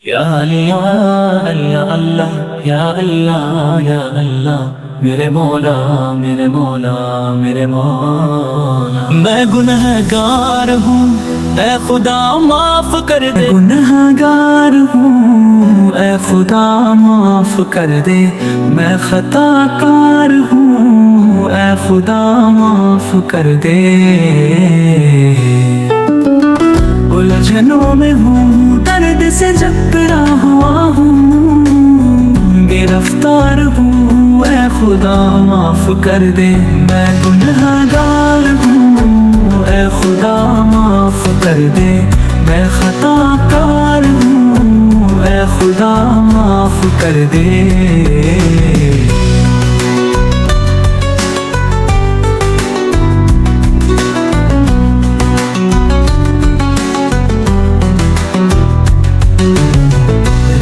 یا اللہ یا اللہ یا اللہ یا اللہ، میرے مولا میرے مولا میرے مولا، میں گنہگار ہوں اے خدا معاف کر دے، گنہگار ہوں اے خدا معاف کر دے، میں خطا کار ہوں اے خدا معاف کر دے، الجھنوں میں ہوں درد سے جکڑا ہوا ہوں، گرفتار ہوں اے خدا معاف کر دے، میں گنہگار ہوں اے خدا معاف کر دے، میں خطا کار ہوں اے خدا معاف کر دے،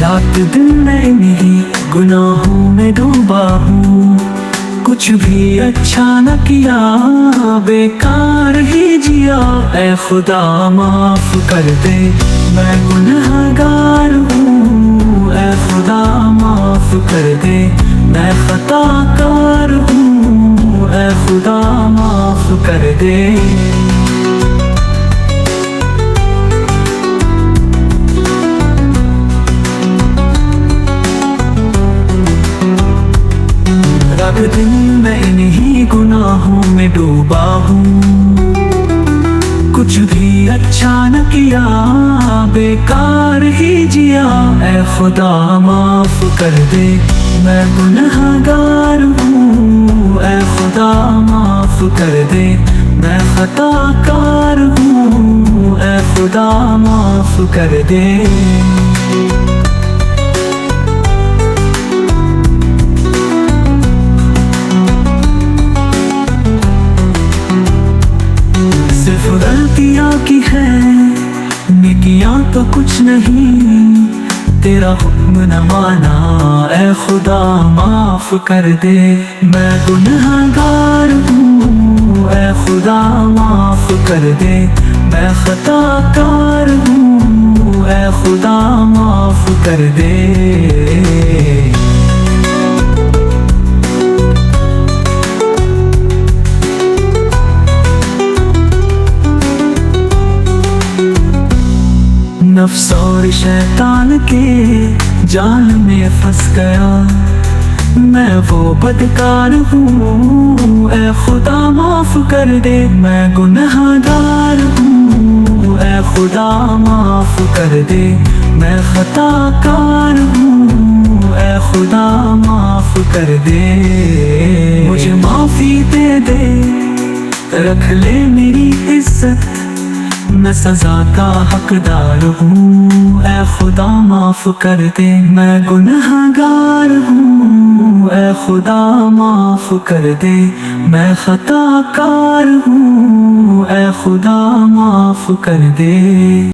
رات دن میں انہی گناہوں میں ڈوبا ہوں، کچھ بھی اچھا نہ کیا، بیکار ہی جیا، اے خدا معاف کر دے، میں گنہگار ہوں اے خدا معاف کر دے، میں خطا کار ہوں اے خدا معاف کر دے، رات دن میں انہی گناہوں میں ڈوبا ہوں، کچھ بھی اچھا نہ کیا، بیکار ہی جیا، اے خدا معاف کر دے، میں گنہگار ہوں اے خدا معاف کر دے، میں خطا کار ہوں اے خدا معاف کر دے، صرف غلطیاں کی ہے نیکیاں تو کچھ نہیں، تیرا حکم نہ مانا اے خدا معاف کر دے، میں گنہگار ہوں اے خدا معاف کر دے، میں خطا کار ہوں اے خدا معاف کر دے، نفس اور شیطان کے جال میں پھنس گیا، میں وہ بدکار ہوں اے خدا معاف کر دے، میں گنہگار ہوں اے خدا معاف کر دے، میں خطا کار ہوں اے خدا معاف کر دے، مجھے معافی دے دے، رکھ لے میری عزت، میں سزا کا حقدار ہوں اے خدا معاف کر دے، میں گنہگار ہوں اے خدا معاف کر دے، میں خطا کار ہوں اے خدا معاف کر دے۔